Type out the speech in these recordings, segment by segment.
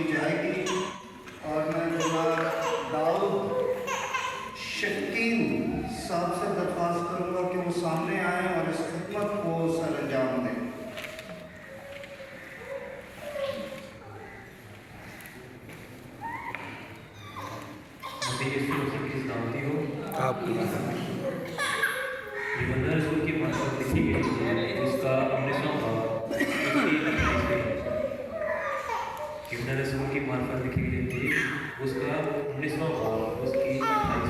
जाएगी और मैं जनाब दाऊद शकील साहब से दरख्वास्त करूँगा कि वो सामने आएँ और इस खिदमत को सर अंजाम दें। रसूल की मार्फत लिखी गई है, उसका 19वां बाब रसूल की मार्फत लिखी गई थी, उसका 19वां बाब उसकी 28।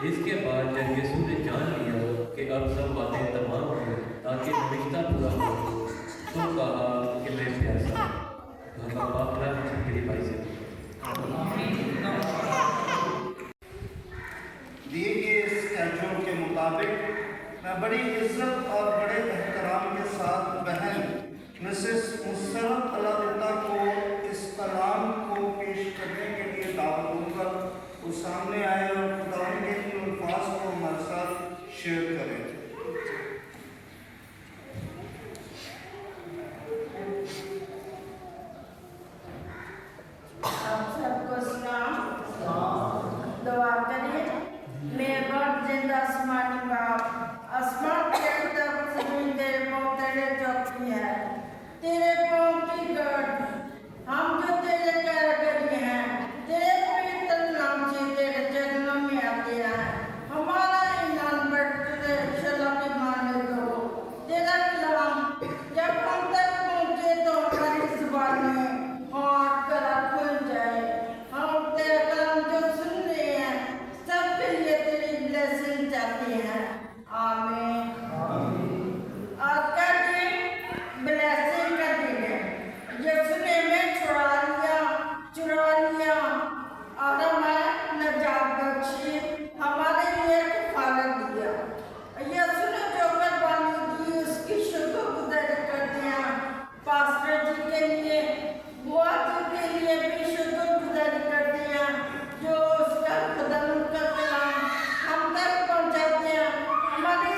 इसके बाद जब यीशु ने जान लिया कि अब सब बातें तमाम हो ताकि नविश्ता पूरा हो, तो कहा कि मैं प्यासा हूं। बापरा मेरी भाई से दिए गए स्केड्यूल के मुताबिक मैं बड़ी इज्जत और बड़े एहतराम के साथ बहन मिसेस मुसर्रत अलादिता को इस कलाम को पेश करने के लिए दावत दूंगा। वो सामने आए और खुदा के इन अल्फाज को हमारे साथ शेयर करें। सबको सलाम। दुआ करें। मेरे गॉड जिंदा आसमानी बाप, आसमान के तरफ जमीन तेरे पाँव तेरे चौकी है, तेरे पाँव की गर्द हम जो तेरे कारीगरी हैं, तेरे पवित्र नाम से तेरे चरणों में आते हैं। हमारा ईमान बढ़ते सलामी माने दो। तेरा कलाम जब हम तक पहुँचे तो हमारी जुबान में और गला खुल जाए। हम तेरा कलाम जो सुन रहे हैं सबके लिए तेरी ब्लेसिंग चाहते हैं। आमीन। आज का दिन ब्लेसिंग का दिन है। यीशु ने हमें चुरा लिया और हमें नजात बख्शी, हमारे लिए कफारत दिया। यीशु ने जो कुर्बानी दी उसकी शुक्रगुजारी करते हैं। पास्टर जी के लिए, बुआ जी के लिए भी शुक्रगुजारी करते हैं जो उसका खुदा का कलाम हम तक पहुंचाते हैं। हमारी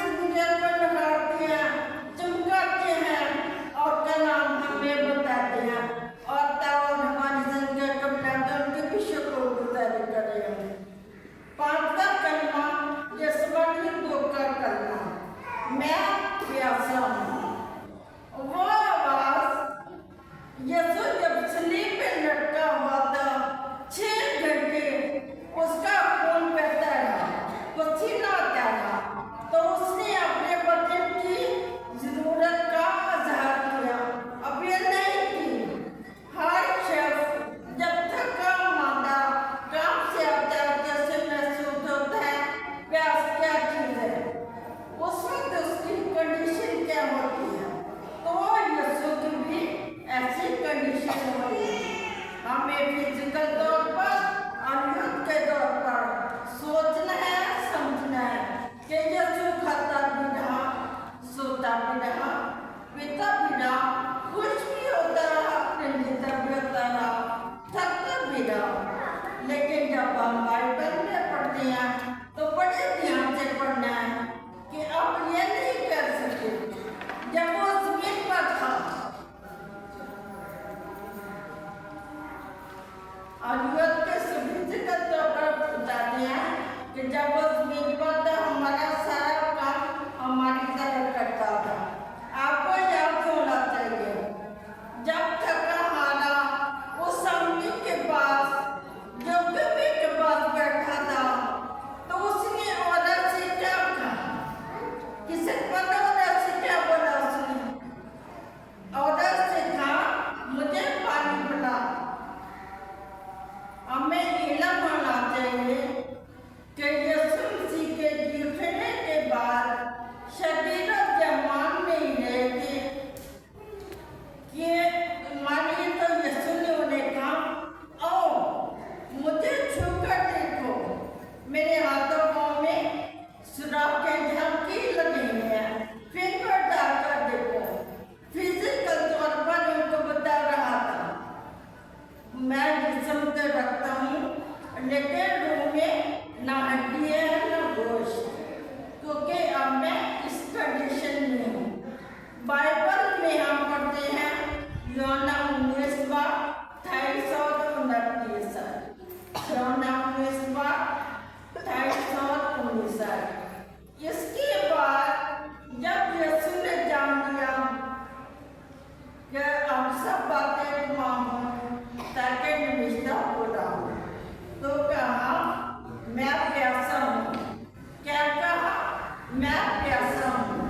मैं प्यासा हूँ।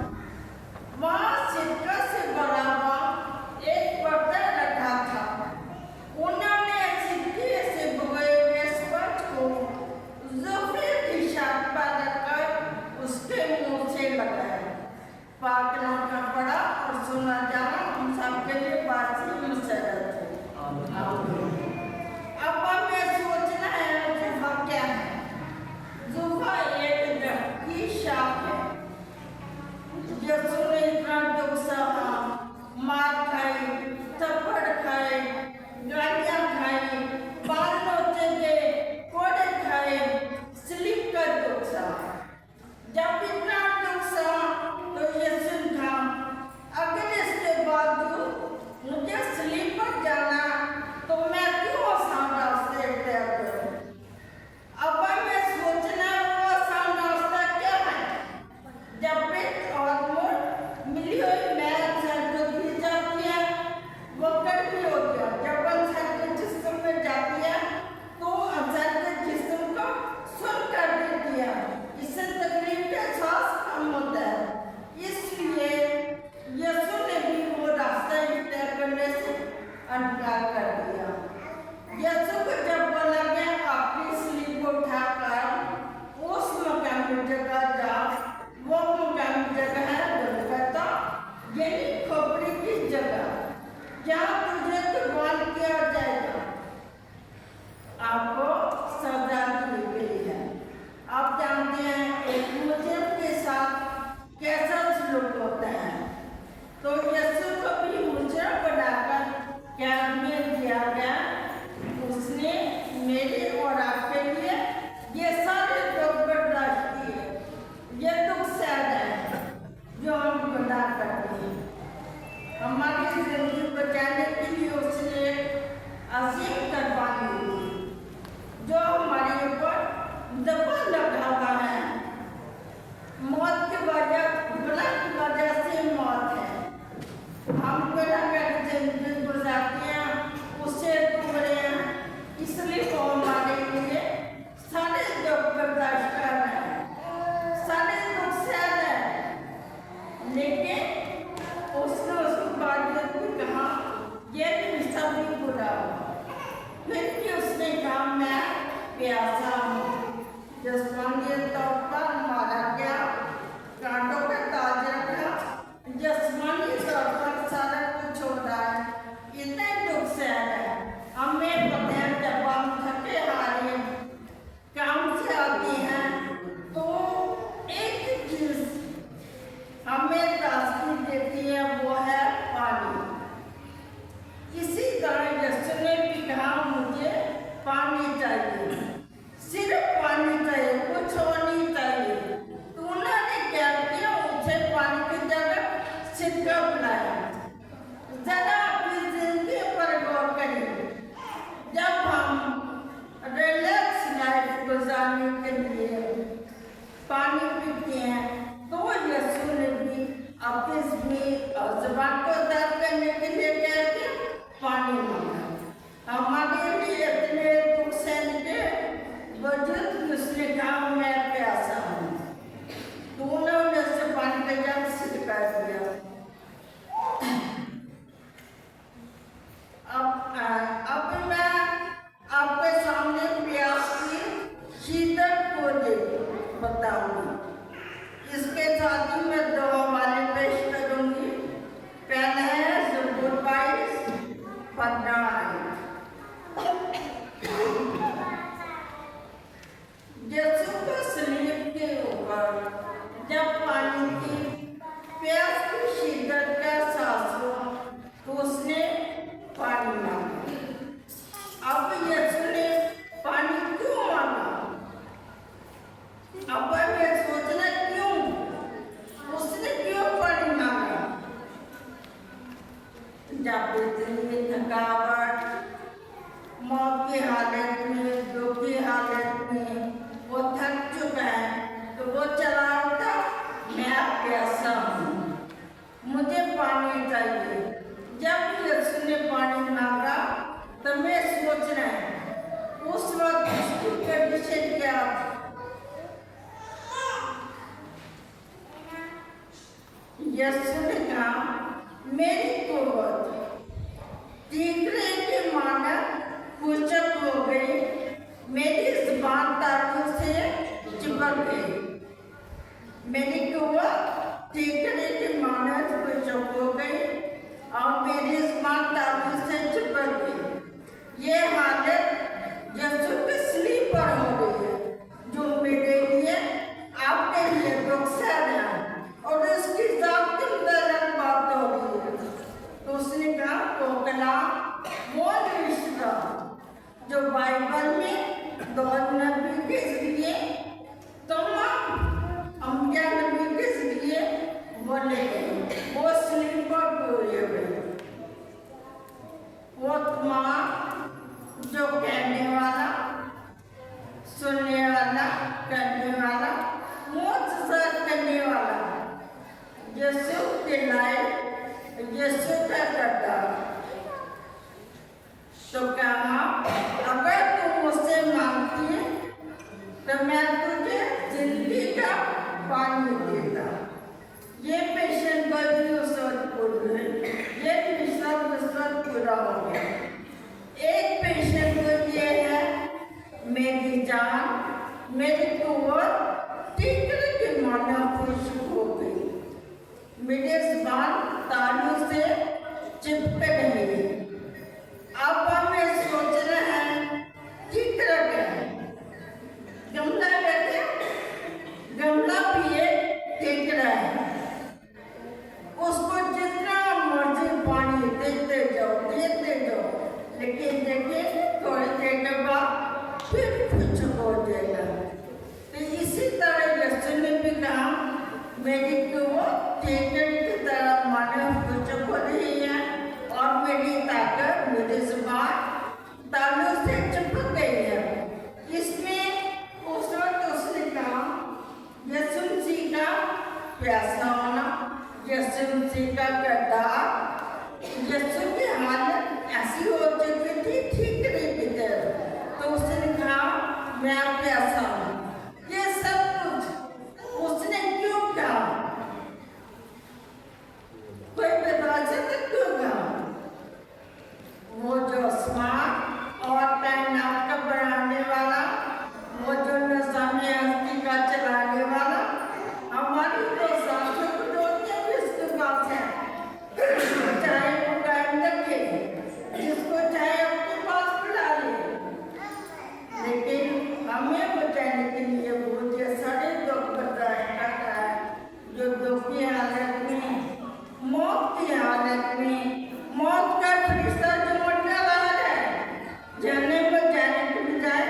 वहाँ सिरका से भरा हुआ एक बर्तन रखा था। उन्होंने सिरके से भुगे हुए स्पंज को ज़ुल्फ़े की शाख पर रखकर उसके मुंह से लगाया। पागलों का बड़ा और सुना जाना हम सबके लिए बासी मुसरत है। अब हमें सोचना है ज़ुल्फ़ा क्या है। ज़ुल्फ़ा एक दरख्त की शाख है। यसू ने इतना दुख सहा, मार खाई, थप्पड़ खाए, गालियाँ खाई, बाल नोचे गए, कोड़े खाए, स्लीप कर दुख सहा। जब इतना दुख सहा तो यसू ने कहा, अगर इसके बावजूद मुझे स्लीप पर जाना तो मैं क्यों आसान रास्ते तय करूं? अब हमें सोचना वो आसान रास्ता क्या है। जब पेट और मुंह मिली हुई मैल सर को गिर जाती है, वो कड़वी होती है। जब अंसर के जिस्म में जाती है तो अंसर के जिस्म को सुन कर देती है। इससे तकलीफ का एहसास कम होता है। इसलिए यसू ने भी वो रास्ता तय करने से इनकार कर दिया। यसू को जब बोला गया अपनी स्लीप को उठाकर उस मुकामी जगह जा, वो मुकामी जगह है गोलगोथा, यानी खोपड़ी की जगह, जहाँ तुझे कुर्बान किया जाएगा। आपको सजा दी गई है। आप जानते हैं एक मुजरिम के साथ कैसा सलूक होता है। तो यसू को भी मुजरिम बनाकर कैद में दिया गया। उसने मेरे और आपके लिए ये सारे दुख बर्दाश्त किए। ये दुख सहज है जो हम गुनाह करते हैं। हमारी जिंदगी बचाने के लिए उसने अजीम कुर्बानी दी, जो हमारे ऊपर दबा लगा हुआ है। मौत की वजह, गुनाह की वजह से मौत है। हम गुनाह कर जिंदगी गुजारते हैं, उससे दूर हैं, इसलिए वो हमारे लिए सारे दुख बर्दाश्त कर रहे हैं, सारे दुख सह रहे हैं। लेकिन उसने उसके बाद भी कहा ये हिस्सा भी बुरा हुआ। फिर भी उसने कहा मैं प्यासा हूँ। जिस्मानी तौर पर मारा गया, कांटों का ताज रखा, जिस्मानी तौर पर सारा कुछ छोड़ रहा है, इतने दुख सह रहे हैं। हमें पता है जब हम थके हारे काम से आते हैं तो एक चीज हमें ताजगी देती है, वो है पानी। इसी तरह यसू ने भी कहा मुझे पानी चाहिए, सिर्फ पानी चाहिए, कुछ और नहीं चाहिए। तो उन्होंने क्या किया, उसे पानी की जगह सिरका पिलाया। जरा अपनी जिंदगी पर गौर करिए। जब हम रिलैक्स लाइफ गुजारने के लिए पानी पीते हैं तो यसू ने भी अपनी ज़ुबान को दर्द करने के लिए क्या किया, पानी मांगा। हमारे लिए इतने दुख सहने के वजूद उसने कहा मैं प्यासा हूँ। तो उन्होंने उससे पानी का जग सिरका दिया। अब मैं आपके सामने प्यास की शिद्दत को बताऊंगी। इसके साथ ही मैं दो हवाले पेश करूंगी। पहला है ज़बूर 22:15। यसू को सलीब के ऊपर जब पानी की प्यास की शिद्दत का एहसास हुआ तो उसने पानी मांगा। अब यसू ने पानी क्यों मांगा? अब मैं सोचना क्यों उसने क्यों पानी मांगा? जब इतनी थकावट, मौत की हालत में, दुख की हालत में वो थक चुका है तो वो चला उठा, मैं प्यासा हूँ, मुझे पानी चाहिए। जब यसू ने पानी मांगा तो मैं सोच रहा है उस वक्त उसकी कंडीशन क्या थी। यीशु ने कहा, मेरी कुव्वत तीसरे के मानव कुचक हो गई, मेरी जुबान तालू से चिपक गई। मेरी कुव्वत तीसरे के मानव कुचक हो गई और मेरी जुबान तालू से चिपक गई। ये हालत यीशु की सलीब पर हो गई है, जो मेरे लिए आपके लिए दुख सह रहा है और इसकी जाती दर्द बात हो रही है। तो उसने कहा, तो कलाम वो रिश्ता जो बाइबल में दौर नबी के जरिए तमाम अंबिया नबी के जरिए बोले गए, वो सलीब पर बोले गए। वो तमाम जो कहने वाला, सुनने वाला, करने वाला, मुझसे करने वाला, यीशु के लायक, यीशु का करता। तो कहा, अगर तू मुझसे मांगती है तो मैं तुझे जिंदगी का पानी देता। ये पेशेंट भी उस वक्त पूरा है, ये विश्वास उस वक्त पूरा हो गया। एक पेशेंट तो ये है, मेरी जान, मेरी कुव्वत तीसरे के मानव खुश हो गई, मेरे जुबान तालू से चिपक गई। अब हमें सोचना है तीसरा क्या है। गमला कहते, गमला भी एक तीसरा है, उसको जितना मर्जी पानी देते जाओ, लेकिन देखिए थोड़ी देर के बाद फिर कुछ हो जाएगा। तो इसी तरह यीशु ने भी कहा, मेरी कुव्वत तीसरे की तरह मानव कुछ हो रही है और मेरी ताकत, मेरी जुबान तालू से चिपक गई है। इसमें उस वक्त उसने कहा, यीशु मसीह का प्यासा होना, यीशु मसीह का किरदार, यीशु की हालत ऐसी हो चुकी थी ठीक नहीं की तरह। तो उसने कहा, मैं प्यासा हूँ। ये सब कुछ उसने क्यों कहा? कोई बता सकता क्यों कहा? वो जो आसमान और कायनात का बनाने वाला, वो जो निज़ाम-ए हस्ती का चलाने वाला, हमारी तो सांसों को जोड़ने भी इसके पास है। जिसको चाहे वो कायम रखे, जिसको चाहे अपने पास बुला ले, लेकिन हमें बचाने के लिए वो जो सारे दुख बर्दाश्त करता है, जो दुख की हालत में, मौत की हालत में, मौत का फरिश्ता जो मरने वाला है, जाने पर जाने के बजाय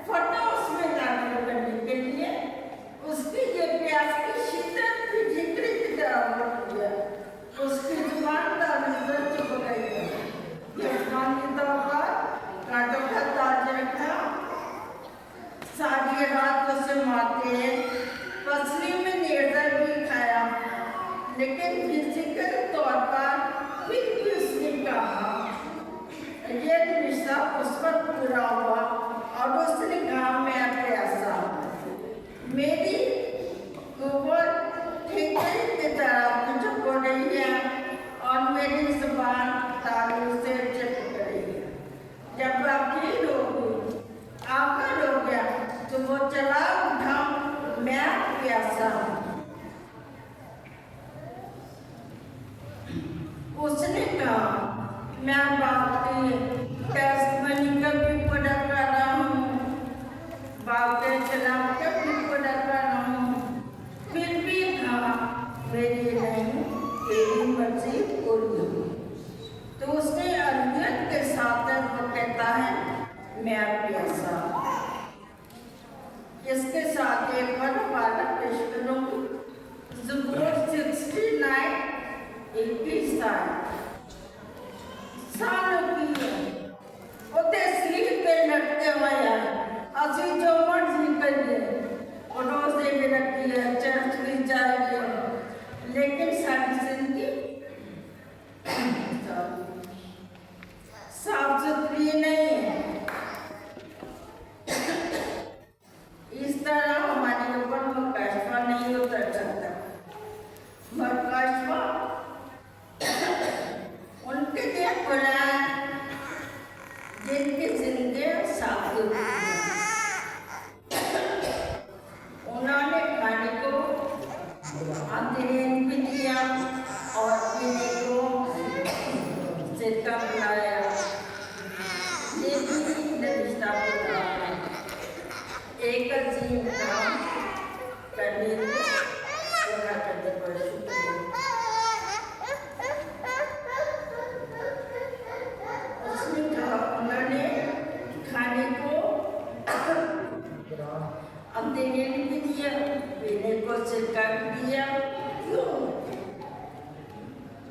फटा उसमें दाखिल करने के लिए उसकी ये प्यास की शिद्दत की जिक्र की तरह बढ़ गया, उसकी जुबान तालू से चिपक गई है। जुबान की तौर कांटों का ताज रखा, सारी रात उसे मारते, पसली में निर्दय भी खाया, लेकिन फिजिकल तौर पर फिर भी उसने कहा, ये रिश्ता उस पर पूरा हुआ और उसने कहा, मैं प्यासा, मेरी कुव्वत ठीकरे की तरह कुछ हो रही है और मेरी जुबान तालू से चिपक रही है। जब आपकी रोगी आकर हो गया तो वो चला उठा, मैं प्यासा हूँ। उसने कहा, मैं बाप की टेस्टमनी का भी पूरा कर रहा हूँ, बाप के खिलाफ का भी पूरा कर रहा हूँ, फिर भी कहा, मेरी नहीं तेरी मर्जी पूरी हो। तो उसने अर्जुन के साथ वो कहता है, मैं प्यासा। इसके साथ एक बार वाला पेश करूँगी, ज़बूर 69 21 सालों की है, उते स्लीप पे लटके हुए हैं, असी जो मर्जी करिए, रोज़े भी रखी है, चर्च भी जाइए, लेकिन सारी जिंदगी साफ सुथरी नहीं है। इस तरह हमारे ऊपर मुकदमा नहीं उतर सकता। अंतरिन भी दिया और पीने को सिरका पिलाया। ये भी नविष्टा पुत्र है। एक अजीम काम करने को पूरा करने पर उसने कहा, उन्होंने खाने को अंतरिन भी दिया, पीने को सिरका भी दिया।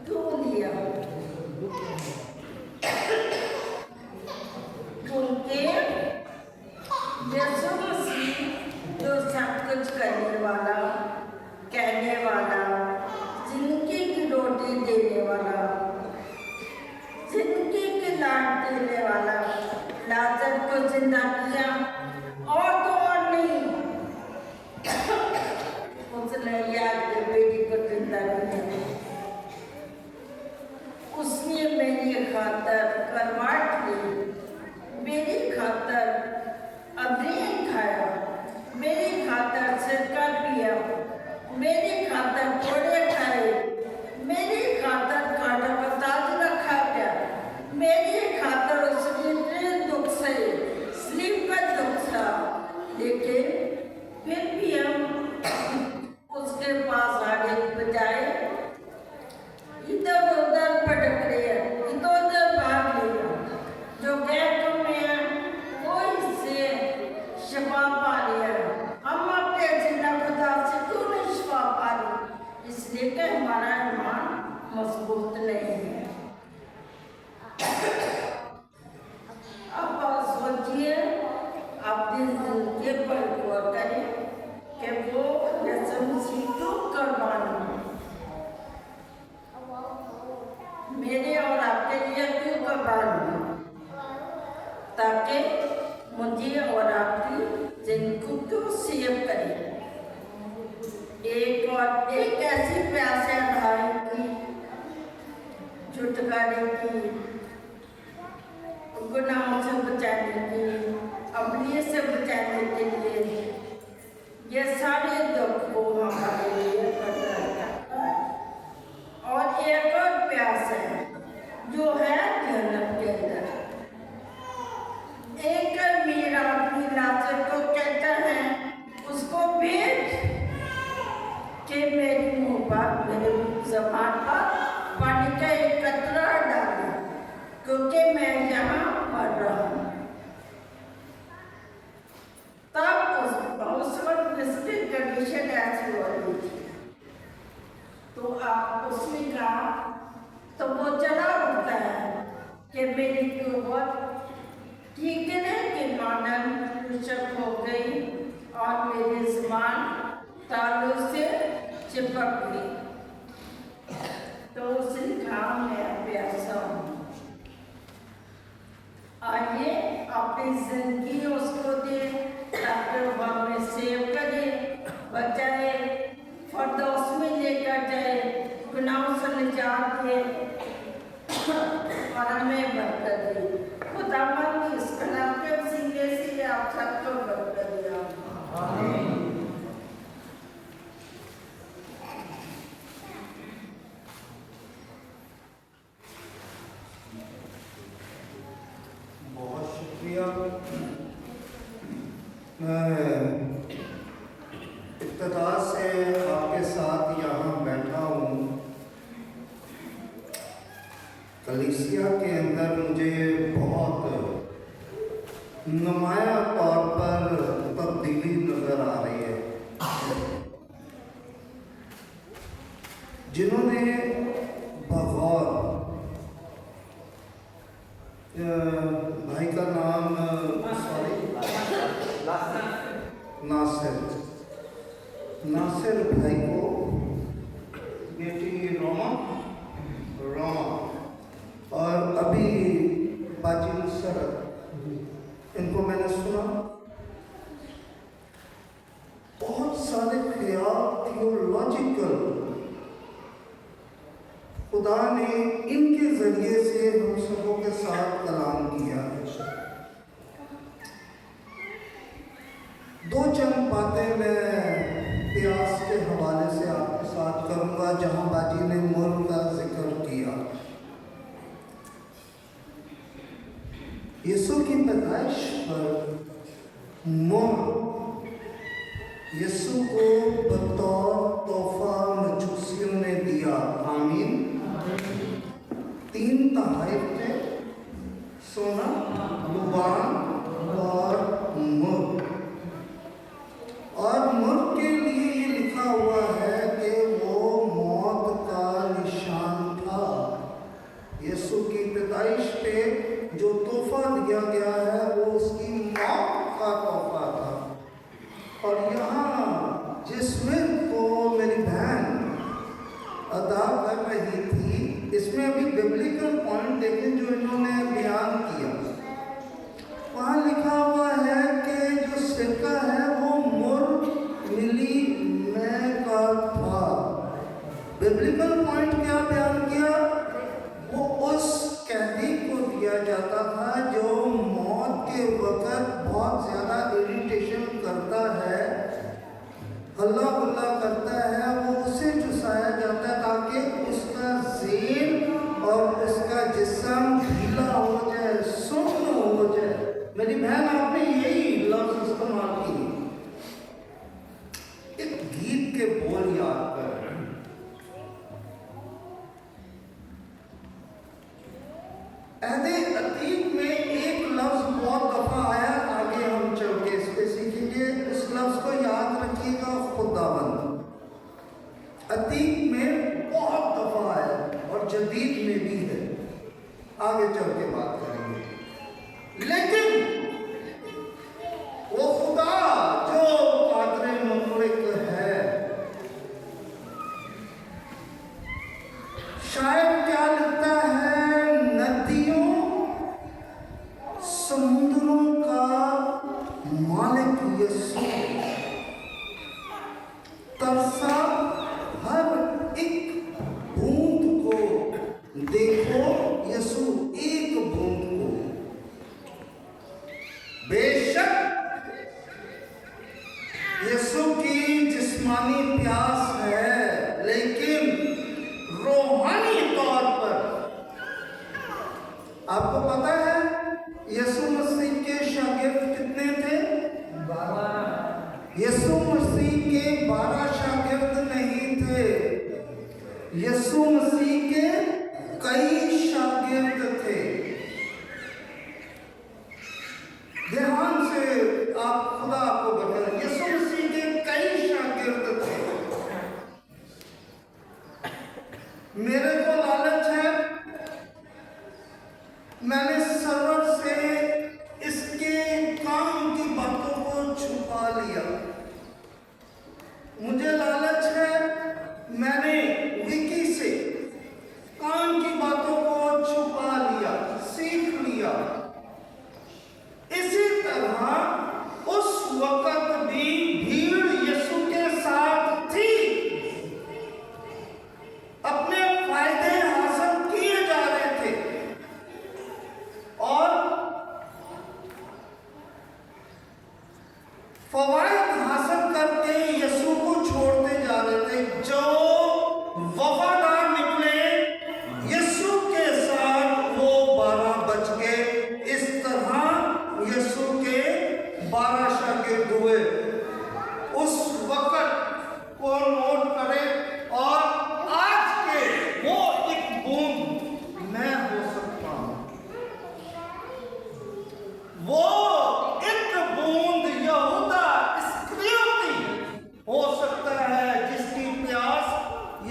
क्यों दिया? क्योंकि यीशु मसीह जो सब कुछ करने वाला, कहने वाला, जिंदगी की रोटी देने वाला, जिंदगी की लाट देने वाला, लाजर को जिंदा किया और तो और नहीं, उसने याद के बेटी को जिंदा किया। उसने मेरी खातर करवाट ली, मेरी खातर अधीन खाया, मेरी खातर सिरका पिया, मेरी खातर कोड़े खाए, मेरी खातर खाना का ताज रखा गया, मेरी खातर उसने इतने दुख से स्लीप का दुख था। लेकिन फिर भी हम उसके पास आने के बजाय इधर उधर भटक रहे हैं, इधर उधर भाग रहे हैं। जो गैर में कोई से शफा पा रहे हैं, हम अपने जिंदा खुदा से क्यों नहीं शफा पा रहे? इसलिए कि हमारा ईमान मजबूत नहीं है। अब आप सोचिए, अपनी जिंदगी पर गौर करें कि वो यीशु मसीह क्यों कुर्बान हुए, मेरे और आपके लिए क्यों कुर्बान हुए, ताकि मुझे और आपकी जिंदगी को सेव करे। एक ऐसी प्यास है भाई की, छुटकारे की, गुनाहों से बचाने की, अपने से बचाने के लिए ये सारे दुख को हमारे लिए करता है। और एक और प्यास है जो है जन्नत के अंदर। एक मेरा अपनी लाजर को कहता है, उसको भेज कि मेरी मुंह पर, मेरे ज़बान पर पानी का एक कतरा डाले, क्योंकि मैं यहाँ मर रहा हूँ। तब उस वक्त इसकी कंडीशन ऐसी हो रही थी, तो आप उसने कहा, तो वो चला उठता है कि मेरी कुव्वत ठीक है कि मानन पुशअप हो गई और मेरी ज़बान तालों से चिपक गई। तो उसने कहा, मैं प्यासा हूँ। आइए अपनी जिंदगी उसको दे, ताकि वो हमें सेव करे, बचाए, फरदौस में लेकर जाए, गुनाहों से निजात दे और हमें बरकत दे। खुदावंद इस कलाम के वसीले से आप सबको बरकत दिया। आमीन। बहुत शुक्रिया। मैं इब्तिदा से आपके साथ यहाँ बैठा हूँ। कलीसिया के अंदर मुझे बहुत नुमाया तौर पर तब्दीली नजर आ रही है। जिन्होंने बगौर, भाई का नाम नासिर भाई को, बेटी रोमा और अभी बाजी नुसरत, इनको मैंने सुना। बहुत सारे ख्याल थियोलॉजिकल खुदा ने इनके जरिए से हम सबों के साथ कलाम किया है। दो चंद बातें मैं प्यास के हवाले से आपके हुआ जहां बाजी ने मुर का जिक्र किया। यीशु की पैदाइश पर मुर यीशु को बतौर तोहफा मजूसियों ने दिया। आमीन। 3/3 थे सोना, लुबान और मुर। और मुर के लिए ये लिखा हुआ है कि वो मौत का निशान था। यीशु की पैदाइश पे जो तोहफा दिया गया है वो उसकी मौत का तोहफा था। और यहाँ जिसमें को मेरी बहन अदा कर रही थी, इसमें अभी बिब्लिकल पॉइंट देखें जो इन्होंने बयान किया। वहाँ लिखा हुआ है कि जो सिक्का है वो मुर मिली में का था। बिब्लिकल पॉइंट क्या बयान किया? वो उस कैदी को दिया जाता था जो मौत के वक्त बहुत ज़्यादा इरिटेशन करता है, हल्ला गुल्ला करता है, वो उसे चुसाया जाता है ताकि उसका ज़ेहन और उसका जिस्म ढीला हो जाए, सुन्न हो जाए। मेरी बहन आपने यही लफ्ज़ इस्तेमाल किए। एक गीत के बोल याद कर, अहदे अतीत में एक लफ्ज़ बहुत दफ़ा आया, आगे हम चल के इस पे सीखेंगे। उस लफ्ज़ को याद रखिएगा, खुदावंद। अतीत में बहुत दफ़ा आया और जदीद में भी है, आगे चल के बात करेंगे। लेकिन वो खुदा जो कादरे मुतलक है, शायद क्या लगता है, नदियों समुद्रों का मालिक यीशु तरसा हर एक बूंद को देखो। यीशु एक बूंद को, बेशक यीशु की जिस्मानी प्यास है, लेकिन रूहानी तौर पर आपको पता है यीशु मसीह के शागिर्द कितने थे? 12। यीशु मसीह के 12 शागिर्द नहीं थे, यीशु मसीह के कई शागिर्द थे। ध्यान से आप खुदा आपको बता, यीशु मसीह के कई शागिर्द थे। मेरे को लालच है, मैंने सरवर से इसके काम की बातों को छुपा लिया। मुझे लालच है, मैंने विकी से काम की बातों को छुपा लिया, सीख लिया। इसी तरह उस वक्त भी भीड़ यीशु के साथ थी, अपने फायदे हासिल किए जा रहे थे और फवायद हासिल करके यीशु को छोड़ते जा रहे थे। जो वफादार निकले यीशु के साथ वो 12 बच गए। इस तरह यीशु के 12 शागिर्द हुए। उस वक्त को नोट करें और आज के वो एक बूंद मैं हो सकता हूं, वो एक बूंद यहूदा इस्करियोती हो सकता है जिसकी प्यास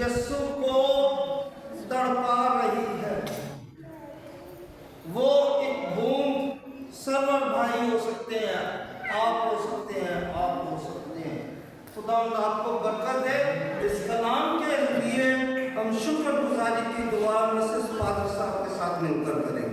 यीशु को तड़पा रही है। वो एक बूंद सरवर भाई हो सकते हैं, आप हो सकते हैं, आप हो सकते हैं। खुदा आपको बरकत दे। इस कलाम के लिए हम शुक्रगुजारी की दुआ मिसेस फादर साहब के साथ मिलकर करेंगे।